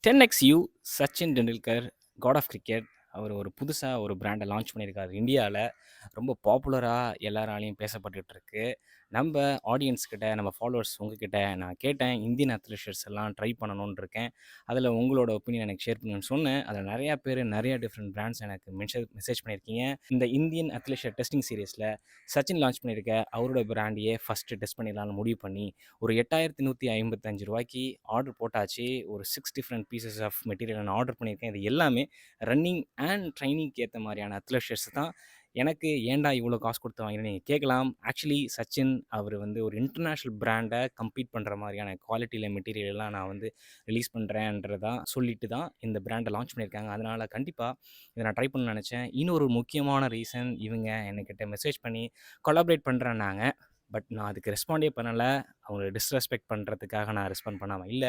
10XU Sachin Tendulkar, god of cricket. அவர் ஒரு புதுசா ஒரு பிராண்ட லான்ச் பண்ணியிருக்காரு இந்தியால. ரொம்ப பாப்புலரா எல்லாராலயும் பேசப்பட்டுட்டு இருக்கு. நம்ப ஆடியன்ஸ் கிட்ட, நம்ம ஃபாலோவர்ஸ் உங்ககிட்ட நான் கேட்டேன். இந்தியன் அத்லெட்ஸ் எல்லாம் ட்ரை பண்ணணும்னு இருக்கேன். அதில உங்களோட ஒப்பீனியன் எனக்கு ஷேர் பண்ணுங்கன்னு சொன்னேன். அதில நெறையா பேரு நெறைய டிஃப்ரெண்ட் பிராண்ட்ஸ் எனக்கு மெசேஜ் பண்ணியிருக்கீங்க. இந்த இந்தியன் அத்லெட் டெஸ்டிங் சீரிஸ்ல சச்சின் லான்ச் பண்ணியிருக்க அவரோட பிராண்டையே ஃபர்ஸ்ட்டு டெஸ்ட் பண்ணிடலாம்னு முடிவு பண்ணி, ஒரு ரூ. 8,155 ஆர்டர் போட்டாச்சு. ஒரு 6 டிஃப்ரெண்ட் பீசஸ் ஆஃப் மெட்டீரியல் நான் ஆர்டர் பண்ணியிருக்கேன். இது எல்லாமே ரன்னிங் அண்ட் ட்ரெய்னிங்க்கு ஏத்த மாரியான அத்லெட் தான். எனக்கு ஏன்டா இவ்வளோ காசு குடுத்து வாங்கினேன்னு நீங்க கேட்கலாம். ஆக்சுவலி சச்சின் அவரு வந்து ஒரு இன்டர்நேஷனல் பிராண்ட கம்பீட் பண்ற மாரியான குவாலிட்டில மெட்டீரியல் எல்லாம் நான் வந்து ரிலீஸ் பண்றேன்றதா சொல்லிட்டு தான் இந்த பிராண்ட லான்ச் பண்ணியிருக்காங்க. அதனால கண்டிப்பா இத நான் ட்ரை பண்ணணும்னு நெனச்சேன். இன்னொரு முக்கியமான ரீசன் இவங்க என்கிட்ட மெசேஜ் பண்ணி கொலாபரேட் பண்றேன்னாங்க. பட் நான் அதுக்கு ரெஸ்பாண்டே பண்ணல. அவங்கள டிஸ்ரெஸ்பெக்ட் பண்றதுக்காக நான் ரெஸ்பாண்ட் பண்ணாம இல்ல.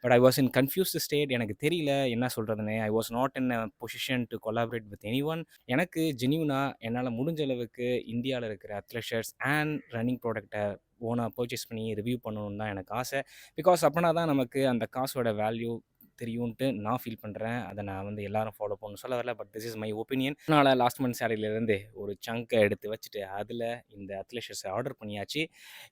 But I was in confused state. எனக்கு தெரியல என்ன சொல்றதுன்னு. I was not in a position to collaborate with anyone. எனக்கு ஜென்யூனா என்னால முடிஞ்ச அளவுக்கு இந்தியால இருக்கிற அத்லெட்ஸ் அண்ட் ரன்னிங் ப்ராடக்ட்ட ஓனா பர்ச்சேஸ் பண்ணி ரிவ்யூ பண்ணணும்னு தான் எனக்கு ஆசை. பிகாஸ் அப்பனா தான் நமக்கு அந்த காசோட வேல்யூ தெரியும்ன்ட்டு நான் ஃபீல் பண்றேன். அத நான் வந்து எல்லாரும் ஃபாலோ பண்ணணும்னு சொல்ல வரல. But this is my opinion. அதனால லாஸ்ட் மந்த் சேலரியிலேருந்து ஒரு சங்க எடுத்து வச்சுட்டு, அதில இந்த அத்லெட்ஸை ஆர்டர் பண்ணியாச்சு.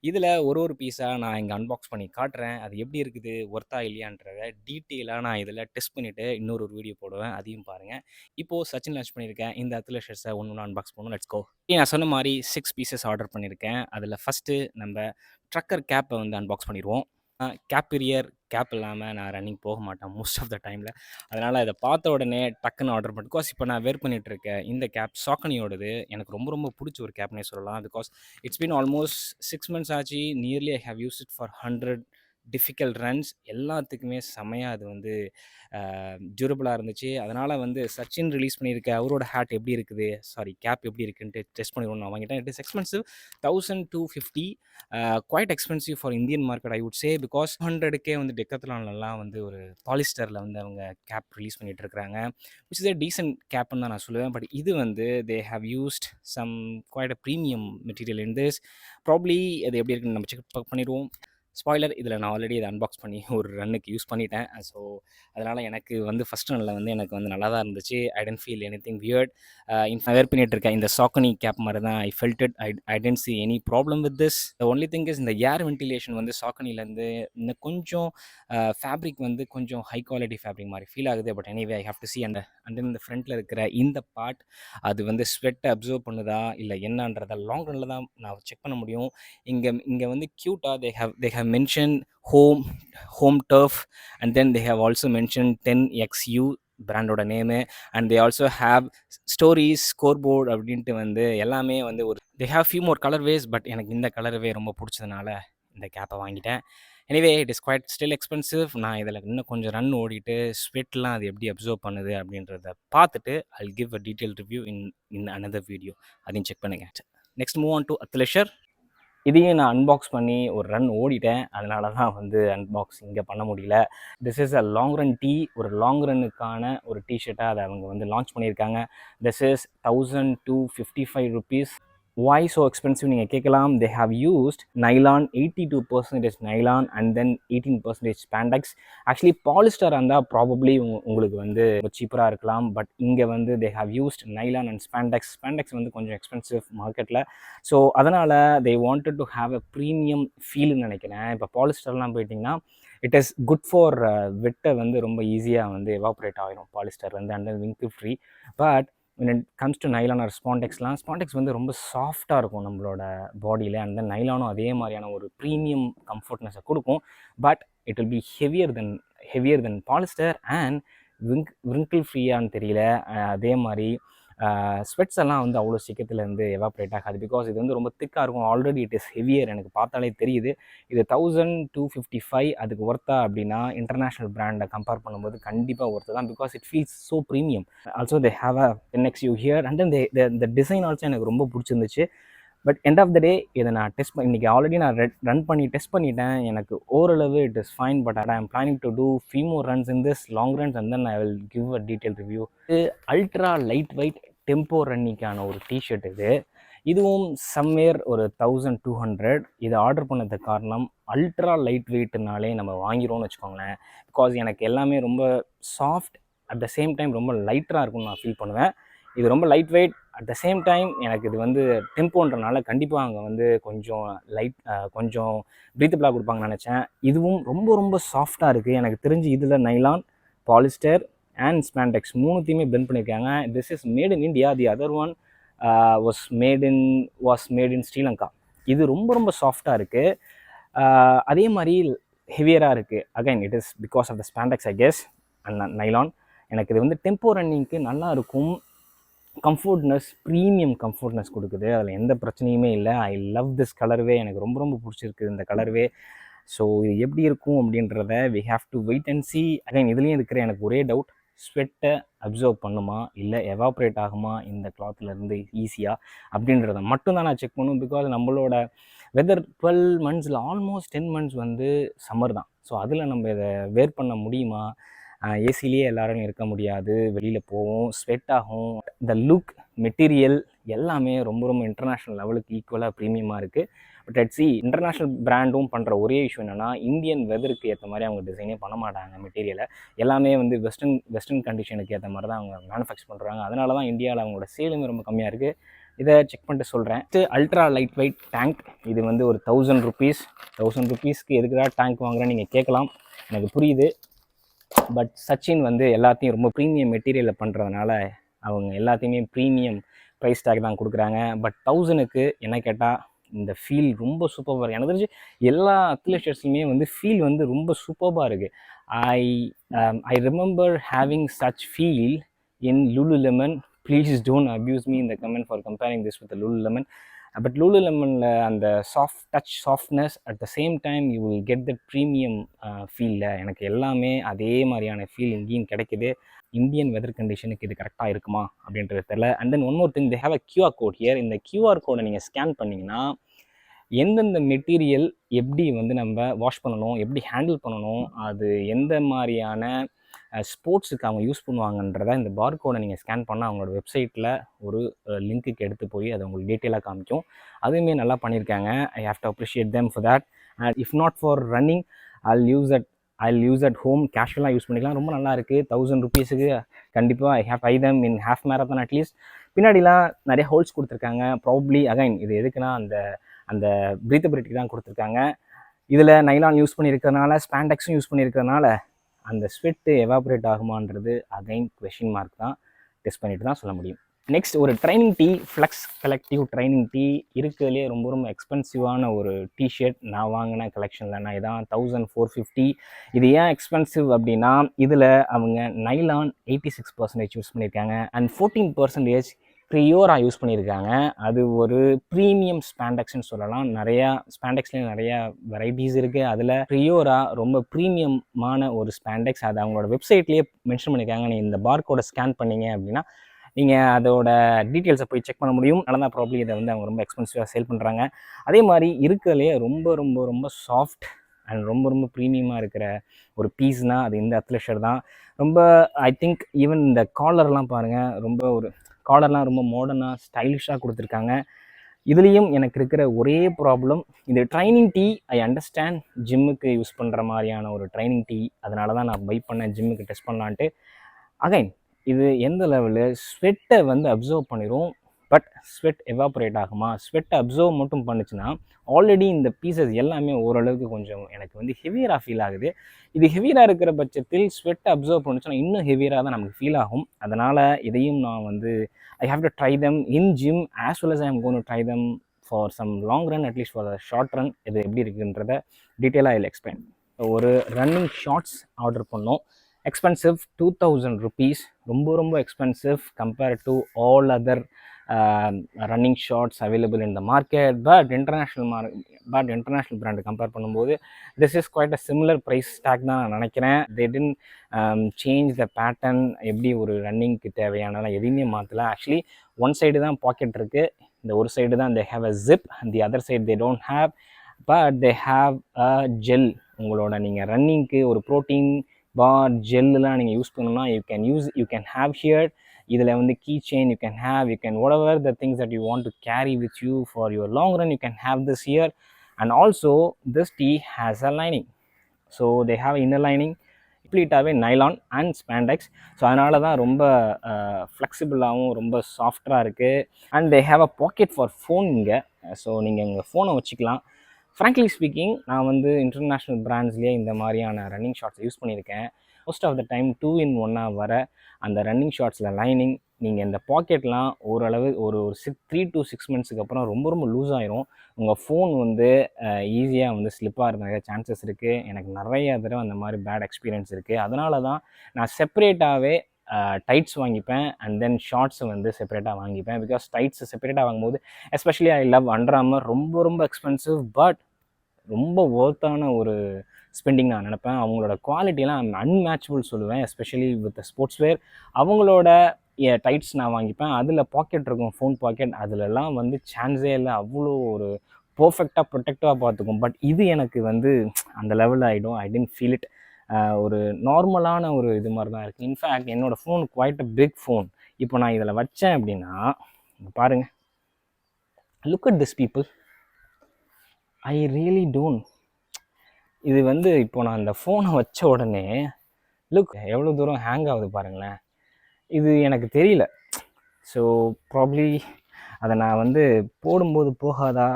இதில ஒரு பீஸா நான் இங்க அன்பாக்ஸ் பண்ணி காட்டுறேன். அது எப்படி இருக்குது, ஒர்த்தா இல்லையான்றத டீட்டெயிலா நான் இதில டெஸ்ட் பண்ணிட்டு இன்னொரு வீடியோ போடுவேன். அதையும் பாருங்க. இப்போ சச்சின் லான்ச் பண்ணியிருக்கேன் இந்த அத்லெட்ஸை ஒண்ணு ஒண்ணா அன்பாக்ஸ் பண்ணுவோம். Let's go. நான் சொன்ன மாரி 6 பீசஸ் ஆர்டர் பண்ணியிருக்கேன். அதில ஃபர்ஸ்ட்டு நம்ப ட்ரக்கர் கேப்ப வந்து அன்பாக்ஸ் பண்ணிருவோம். கேப் பிரியர், கேப் இல்லாம நான் ரன்னிங் போக மாட்டேன் மோஸ்ட் ஆஃப் த டைம்ல. அதனால இத பார்த்த உடனே டக்குன்னு ஆர்டர் பண்ணேன். பிகாஸ் இப்போ நான் வேர் பண்ணிட்டு இருக்க இந்த கேப் Sauconyயோடது. எனக்கு ரொம்ப ரொம்ப புடிச்ச ஒரு கேப்னே சொல்லலாம். Because it's been almost 6 months ஆச்சு. Nearly I have used it for 100 difficult runs. எல்லாத்துக்குமே செமையா அது வந்து டியூரபிளா இருந்துச்சு. அதனால வந்து சச்சின் ரிலீஸ் பண்ணியிருக்க அவரோட ஹேட் எப்படி இருக்குது, கேப் எப்படி இருக்குன்ட்டு டெஸ்ட் பண்ணிருவோம்னு நான் வாங்கிட்டேன். It is expensive. 1250 quite expensive for Indian market I would say. Because 100க்கே வந்து டெக்காத்லான்லலாம் வந்து ஒரு பாலிஸ்டரில் வந்து அவங்க கேப் ரிலீஸ் பண்ணிட்டு இருக்கிறாங்க. விச் இஸ் ஏ டீசென்ட் கேப்னு தான் நான் சொல்லுவேன். பட் இது வந்து they have used some quite a premium material in this. Probably அது எப்படி இருக்குன்னு நம்ம செக் பண்ணிடுவோம். ஸ்பாய்லர், இதில் நான் ஆல்ரெடி இதை அன்பாக்ஸ் பண்ணி ஒரு ரன்னுக்கு யூஸ் பண்ணிட்டேன். ஸோ அதனால் எனக்கு வந்து ஃபஸ்ட் ரன்னில் வந்து எனக்கு வந்து நல்லா தான் இருந்துச்சு. I didn't feel anything weird. நான் வேர் பண்ணிட்டு இருக்கேன் இந்த Saucony கேப் மாதிரி தான் I felt it. I didn't see any problem with this. The only thing is இந்த ஏர் வென்டிலேஷன் வந்து Sauconyலேருந்து இந்த கொஞ்சம் ஃபேப்ரிக் வந்து கொஞ்சம் ஹை குவாலிட்டி ஃபேப்ரிக் மாதிரி ஃபீல் ஆகுது. But anyway I have to C. And then இந்த ஃப்ரண்ட்டில் இருக்கிற இந்த பார்ட் அது வந்து ஸ்வெட்டை அப்சர்வ் பண்ணுதா இல்லை என்னன்றதை லாங் ரன்னில் தான் நான் செக் பண்ண முடியும். இங்கே வந்து க்யூட்டாக they have mentioned home turf, and then they have also mentioned 10XU பிராண்டோட name. And they also have stories scoreboard அப்படின்ட்டு வந்து எல்லாமே வந்து ஒரு they have few more colourways. But எனக்கு இந்த கலர்வே ரொம்ப பிடிச்சதுனால இந்த கேப்பை வாங்கிட்டேன். Anyway it is quite still expensive. நான் இதில் இன்னும் கொஞ்சம் ரன் ஓடிட்டு ஸ்வெட்லாம் அது எப்படி அப்சர்வ் பண்ணுது அப்படின்றத பார்த்துட்டு I will give a detail review in another video. அதையும் செக் பண்ணுங்க. Next move on to athleisure. இதையும் நான் அன்பாக்ஸ் பண்ணி ஒரு ரன் ஓடிட்டேன். அதனால தான் வந்து அன்பாக்ஸ் இங்கே பண்ண முடியல. This is a long run tea. ஒரு லாங் ரன்னுக்கான ஒரு டிஷர்ட்டாக அதை அவங்க வந்து லான்ச் பண்ணியிருக்காங்க. This is 1255 rupees. why so expensive நீங்கள் கேட்கலாம். they have used nylon, 82% nylon and then 18% spandex. Actually polyester இருந்தால் ப்ராபப்ளி உங்களுக்கு வந்து சீப்பராக இருக்கலாம். பட் இங்கே வந்து they have used nylon and spandex. Spandex வந்து கொஞ்சம் எக்ஸ்பென்சிவ் மார்க்கெட்டில். ஸோ அதனால் they wanted to have a premium ஃபீல்னு நினைக்கிறேன். இப்போ பாலிஸ்டர்லாம் போயிட்டிங்கன்னா இட் இஸ் குட் ஃபார் வெட்டை வந்து ரொம்ப ஈஸியாக வந்து எவாப்ரேட் ஆகிடும் பாலிஸ்டர் வந்து and then wrinkle free. But when it comes to nylon or spandex வந்து ரொம்ப சாஃப்டாக இருக்கும் நம்மளோட பாடியில். அண்ட் தென் நைலானும் அதே மாதிரியான ஒரு ப்ரீமியம் கம்ஃபர்ட்னஸை கொடுக்கும். But it will be heavier than polyester and wrinkle ஃப்ரீயான்னு தெரியல. அதே மாதிரி ஸ்வெட்ஸ் எல்லாம் வந்து அவ்வளோ சீக்கிரத்துலேருந்து எவாப்ரேட் ஆகாது. பிகாஸ் இது வந்து ரொம்ப திக்காக இருக்கும். Already it is heavier. எனக்கு பார்த்தாலே தெரியுது. இது 1255 அதுக்கு ஒர்த்தா அப்படின்னா இன்டர்நேஷ்னல் பிராண்டை கம்பேர் பண்ணும்போது கண்டிப்பாக ஒர்த்து தான். Because it feels so premium. Also they have a 10XU here and then இந்த டிசைன் ஆல்சோ எனக்கு ரொம்ப பிடிச்சிருந்துச்சு. பட் எண்ட் ஆஃப் த டே இதை நான் இன்றைக்கி ஆல்ரெடி நான் ரன் பண்ணி டெஸ்ட் பண்ணிட்டேன். எனக்கு ஓரளவு it is fine. But I am planning to do few more runs in this long runs and then I will give a detail review. இது ultra light weight tempo ரன்னிங்கான ஒரு t-shirt. இது இதுவும் somewhere ஒரு 1200. இது ஆர்டர் பண்ணது காரணம் ultra light வெயிட்னாலே நம்ம வாங்கிடுவோம்னு வச்சுக்கோங்களேன். பிகாஸ் எனக்கு எல்லாமே ரொம்ப soft, at the same time ரொம்ப லைட்டராக இருக்கும்னு நான் ஃபீல் பண்ணுவேன். இது ரொம்ப light weight, at the same time எனக்கு இது வந்து டெம்போன்றனால கண்டிப்பாக அங்கே வந்து கொஞ்சம் கொஞ்சம் ப்ரீத்தபிளாக கொடுப்பாங்கன்னு நினச்சேன். இதுவும் ரொம்ப ரொம்ப சாஃப்டாக இருக்குது. எனக்கு தெரிஞ்சு இதில் நைலான், பாலிஸ்டர் அண்ட் ஸ்பாண்டெக்ஸ் மூணுத்தையுமே பிளெண்ட் பண்ணியிருக்காங்க. This is made in India. The other one was made in Sri Lanka. இது ரொம்ப ரொம்ப சாஃப்டாக இருக்குது. அதே மாதிரி ஹெவியராக இருக்குது. Again it is because of the spandex I guess and nylon. எனக்கு இது வந்து டெம்போ ரன்னிங்க்கு நல்லா இருக்கும். கம்ஃபர்ட்னஸ், ப்ரீமியம் கம்ஃபர்ட்னஸ் கொடுக்குது. அதில் எந்த பிரச்சனையுமே இல்லை. I love this colourway. எனக்கு ரொம்ப ரொம்ப பிடிச்சிருக்கு இந்த கலர்வே. ஸோ இது எப்படி இருக்கும் அப்படின்றத we have to wait and see. Again இதுலேயும் இருக்கிற எனக்கு ஒரே டவுட், ஸ்வெட்டை அப்சர்வ் பண்ணுமா இல்லை எவாப்ரேட் ஆகுமா இந்த கிளாத்லேருந்து ஈஸியாக அப்படின்றத மட்டும்தான் நான் செக் பண்ணும். பிகாஸ் நம்மளோட வெதர் 12 monthஸில் ஆல்மோஸ்ட் 10 months வந்து சம்மர் தான். ஸோ அதில் நம்ம இதை வேர் பண்ண முடியுமா? ஏசிலேயே எல்லாரும் இருக்க முடியாது, வெளியில் போவோம், ஸ்வெட் ஆகும். இந்த லுக், மெட்டீரியல் எல்லாமே ரொம்ப ரொம்ப இன்டர்நேஷ்னல் லெவலுக்கு ஈக்குவலாக ப்ரீமியமாக இருக்குது. பட் அட் சி இன்டர்நேஷ்னல் பிராண்டும் பண்ணுற ஒரே விஷயம் என்னென்னா, இந்தியன் வெதருக்கு ஏற்ற மாதிரி அவங்க டிசைனே பண்ண மாட்டாங்க. மெட்டீரியலை எல்லாமே வந்து வெஸ்டர்ன் கண்டிஷனுக்கு ஏற்ற மாதிரி தான் அவங்க மேனுஃபேக்சர் பண்ணுறாங்க. அதனால தான் இந்தியாவில் அவங்களோட சேலுமே ரொம்ப கம்மியாக இருக்குது. இதை செக் பண்ணிட்டு சொல்கிறேன். Ultra light wait tank. இது வந்து ஒரு 1000 rupees. 1000 rupeesக்கு எதுக்குடா டேங்க் வாங்குறேன்னு நீங்கள் கேட்கலாம், எனக்கு புரியுது. பட் சச்சின் வந்து எல்லாத்தையும் ரொம்ப ப்ரீமியம் மெட்டீரியலில் பண்ணுறதுனால அவங்க எல்லாத்தையுமே ப்ரீமியம் ப்ரைஸ் டேக் தான் கொடுக்குறாங்க. பட் 1000க்கு என்ன கேட்டால் இந்த ஃபீல் ரொம்ப சூப்பராக இருக்குது. எனக்கு தெரிஞ்சு எல்லா அத்லெட்ஸுமே வந்து ஃபீல் வந்து ரொம்ப சூப்பராக இருக்குது. I remember having such feel in Lululemon. Please don't abuse me in the comment for comparing this with Lululemon. பட் Lululemonல அந்த softness, at the same time you will get the premium ஃபீலில் எனக்கு எல்லாமே அதே மாதிரியான ஃபீல் இங்கேயும் கிடைக்குது. இந்தியன் வெதர் கண்டிஷனுக்கு இது கரெக்டாக இருக்குமா அப்படின்றது தெரியல. And then one more thing, they have a QR code here. இந்த கியூஆர் கோடை நீங்கள் ஸ்கேன் பண்ணிங்கன்னா எந்தெந்த மெட்டீரியல் எப்படி வந்து நம்ம வாஷ் பண்ணணும், எப்படி ஹேண்டில் பண்ணணும், அது எந்த மாதிரியான ஸ்போர்ட்ஸுக்கு அவங்க யூஸ் பண்ணுவாங்கன்றத இந்த பார்கோடை நீங்கள் ஸ்கேன் பண்ணால் அவங்களோட வெப்சைட்டில் ஒரு லிங்க்குக்கு எடுத்து போய் அதை உங்களுக்கு டீட்டெயிலாக காமிக்கும். அதுவுமே நல்லா பண்ணியிருக்காங்க. I have to appreciate them for that. And if not for running, I'll use at home. கேஷுவலாக யூஸ் பண்ணிக்கலாம். ரொம்ப நல்லா இருக்குது. 1000 rupeesக்கு கண்டிப்பாக I have try them in half marathon at least. பின்னாடிலாம் நிறைய ஹோல்ஸ் கொடுத்துருக்காங்க. ப்ராபப்ளி அகைன் இது எதுக்குன்னா அந்த ப்ரீத்தபிலிட்டி தான் கொடுத்துருக்காங்க. இதில் நைலான் யூஸ் பண்ணியிருக்கிறதுனால, ஸ்பாண்டெக்ஸும் யூஸ் பண்ணியிருக்கிறதுனால அந்த ஸ்வெட்டு எவாப்ரேட் ஆகுமான்றது அகைன் கொஷின் மார்க் தான். டெஸ்ட் பண்ணிட்டு தான் சொல்ல முடியும். நெக்ஸ்ட் ஒரு training tee, flex collective training tee. இருக்கிறதுலே ரொம்ப ரொம்ப எக்ஸ்பென்சிவான ஒரு டிஷர்ட் நான் வாங்கின கலெக்ஷனில். நான் இதான் 1450. இது ஏன் எக்ஸ்பென்சிவ் அப்படின்னா, இதில் அவங்க நைலான் 86% யூஸ் பண்ணியிருக்காங்க அண்ட் 14% ப்ரியோரா யூஸ் பண்ணியிருக்காங்க. அது ஒரு ப்ரீமியம் ஸ்பாண்டெக்ஸ்ன்னு சொல்லலாம். நிறையா ஸ்பாண்டெக்ஸ்லேயும் நிறையா வெரைட்டிஸ் இருக்குது. அதில் ப்ரியோரா ரொம்ப ப்ரீமியமான ஒரு ஸ்பாண்டெக்ஸ். அது அவங்களோட வெப்சைட்லேயே மென்ஷன் பண்ணியிருக்காங்க. நீங்கள் இந்த பார்கோடை ஸ்கேன் பண்ணிங்க அப்படின்னா நீங்கள் அதோட டீட்டெயில்ஸை போய் செக் பண்ண முடியும். அதனால் தான் ப்ராப்ளி இதை வந்து அவங்க ரொம்ப எக்ஸ்பென்சிவாக சேல் பண்ணுறாங்க. அதே மாதிரி இருக்கிறதுலே ரொம்ப ரொம்ப ரொம்ப சாஃப்ட் அண்ட் ரொம்ப ரொம்ப ப்ரீமியமாக இருக்கிற ஒரு பீஸ்னால் அது இந்த அத்லெஷர் தான். ரொம்ப ஐ திங்க் ஈவன் இந்த காலர்லாம் பாருங்கள், ரொம்ப ஒரு காலர்லாம் ரொம்ப மாடர்னாக ஸ்டைலிஷாக கொடுத்துருக்காங்க. இதுலேயும் எனக்கு இருக்கிற ஒரே ப்ராப்ளம், இந்த ட்ரைனிங் டீ ஐ அண்டர்ஸ்டாண்ட் ஜிம்முக்கு யூஸ் பண்ணுற மாதிரியான ஒரு ட்ரைனிங் டீ. அதனால தான் நான் பை பண்ணேன் ஜிம்முக்கு டெஸ்ட் பண்ணலான்ட்டு. அகைன் இது எந்த லெவலு ஸ்வெட்டை வந்து அப்சர்வ் பண்ணிடும். பட் ஸ்வெட் எவாப்ரேட் ஆகுமா? ஸ்வெட்டை அப்சர்வ் மட்டும் பண்ணுச்சுன்னா ஆல்ரெடி இந்த பீசஸ் எல்லாமே ஓரளவுக்கு கொஞ்சம் எனக்கு வந்து ஹெவியராக ஃபீல் ஆகுது. இது ஹெவியராக இருக்கிற பட்சத்தில் ஸ்வெட்டை அப்சர்வ் பண்ணுச்சுன்னா இன்னும் ஹெவியராக தான் நமக்கு ஃபீல் ஆகும். அதனால் இதையும் நான் வந்து I have to try them in gym as well as I am gonna try them for some long run, at least for short run. இது எப்படி இருக்குன்றத டீட்டெயிலாக இதில் எக்ஸ்பிளைன். ஒரு ரன்னிங் ஷார்ட்ஸ் ஆர்டர் பண்ணோம். Expensive 2000 rupees. ரொம்ப ரொம்ப expensive compared to all other running shorts available in the market. But international brand compare பண்ணும்போது this is quite a similar price tag தான் நான் நினைக்கிறேன். தே டிடன்ட் சேஞ்ச் த பேட்டர்ன். எப்படி ஒரு ரன்னிங்க்கு தேவையானலாம் எதையுமே மாற்றல. ஆக்சுவலி ஒன் சைடு தான் பாக்கெட் இருக்குது, இந்த ஒரு சைடு தான் தே have a zip, the other side they don't have. But they have a gel. உங்களோட நீங்கள் ரன்னிங்க்கு ஒரு ப்ரோட்டீன் பார் ஜெல்லாம் நீங்கள் யூஸ் பண்ணணும்னா யூ கேன் ஹேவ் ஹியர். இதில் வந்து key chain you can have, you can whatever the things that you want to carry with you for your long run, you can have this here. And also this tee has a lining. So they have inner lining, கம்ப்ளீட்டாகவே nylon and spandex. So அதனால தான் ரொம்ப ஃப்ளெக்சிபிளாகவும் ரொம்ப சாஃப்டாக இருக்குது. And they have a pocket for phone இங்கே. So நீங்கள் உங்கள் ஃபோனை வச்சுக்கலாம். ஃப்ராங்க்லி ஸ்பீக்கிங், நான் வந்து இன்டர்நேஷ்னல் பிராண்ட்ஸ்லேயே இந்த மாதிரியான ரன்னிங் ஷார்ட்ஸ் யூஸ் பண்ணியிருக்கேன். Most of the time 2-in-1 வர அந்த ரன்னிங் ஷார்ட்ஸில் லைனிங், நீங்கள் இந்த பாக்கெட்லாம் ஓரளவு ஒரு 3 to 6 monthsக்கு அப்புறம் ரொம்ப ரொம்ப லூஸ் ஆயிரும். உங்கள் ஃபோன் வந்து ஈஸியாக வந்து ஸ்லிப்பாக இருக்க நிறைய சான்சஸ் இருக்குது. எனக்கு நிறைய தடவை அந்த மாதிரி பேட் எக்ஸ்பீரியன்ஸ் இருக்குது. அதனால தான் நான் செப்பரேட்டாகவே டைட்ஸ் வாங்கிப்பேன் அண்ட் தென் ஷார்ட்ஸ் வந்து செப்பரேட்டாக வாங்கிப்பேன். பிகாஸ் டைட்ஸ் செப்பரேட்டாக வாங்கும்போது, especially I love under armour, ரொம்ப ரொம்ப எக்ஸ்பென்சிவ் பட் ரொம்ப ஒர்த்தான ஒரு ஸ்பெண்டிங் நான் நினப்பேன். அவங்களோட குவாலிட்டிலாம் அன்மேட்சபிள் சொல்லுவேன், எஸ்பெஷலி வித் ஸ்போர்ட்ஸ் வேர். அவங்களோட டைட்ஸ் நான் வாங்கிப்பேன். அதில் பாக்கெட் இருக்கும், ஃபோன் பாக்கெட், அதிலெல்லாம் வந்து சான்ஸே இல்லை, அவ்வளோ ஒரு பர்ஃபெக்டாக ப்ரொடெக்டிவாக பார்த்துக்கும். பட் இது எனக்கு வந்து அந்த லெவலில் ஐ டென்ட் ஃபீல் இட். ஒரு நார்மலான ஒரு இது மாதிரி தான் இருக்குது. இன்ஃபேக்ட் என்னோடய phone quite a big phone. இப்போ நான் இதில் வச்சேன் அப்படின்னா பாருங்கள், look at this people, I really don't. இது வந்து இப்போ நான் இந்த ஃபோனை வச்ச உடனே லுக் எவ்வளோ தூரம் ஹேங் ஆகுது பாருங்களேன். இது எனக்கு தெரியல. ஸோ ப்ராப்ளி அதை நான் வந்து போடும்போது போகாதா?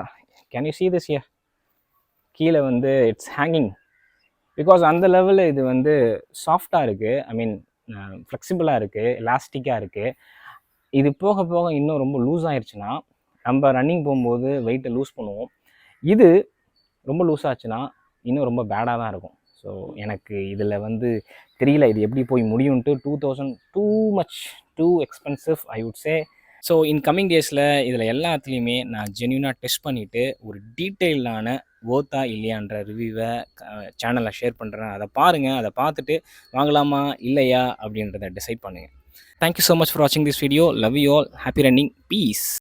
Can you see this here? கீழே வந்து இட்ஸ் ஹேங்கிங். பிகாஸ் அந்த லெவலில் இது வந்து சாஃப்டாக இருக்குது, ஐ மீன் ஃப்ளெக்சிபிளாக இருக்குது, எலாஸ்டிக்காக இருக்குது. இது போக போக இன்னும் ரொம்ப லூஸ் ஆயிடுச்சுன்னா, நம்ம ரன்னிங் போகும்போது வெயிட்டை லூஸ் பண்ணுவோம். இது ரொம்ப லூஸ் ஆச்சுன்னா இன்னும் ரொம்ப பேடாக தான் இருக்கும். ஸோ எனக்கு இதில் வந்து தெரியல இது எப்படி போய் முடியும்ட்டு. 2000 too much, two expensive I would say. So in coming டேஸில் இதில் எல்லாத்துலேயுமே நான் ஜென்யூனாக டெஸ்ட் பண்ணிவிட்டு ஒரு டீட்டெயிலான ஓர்த்தா இல்லையான்ற ரிவ்யூவை சேனலில் ஷேர் பண்ணுறேன். அதை பாருங்கள், அதை பார்த்துட்டு வாங்கலாமா இல்லையா அப்படின்றத டிசைட் பண்ணுங்கள். தேங்க்யூ ஸோ மச் ஃபார் வாட்சிங் this video. Love you all. Happy running. Piece.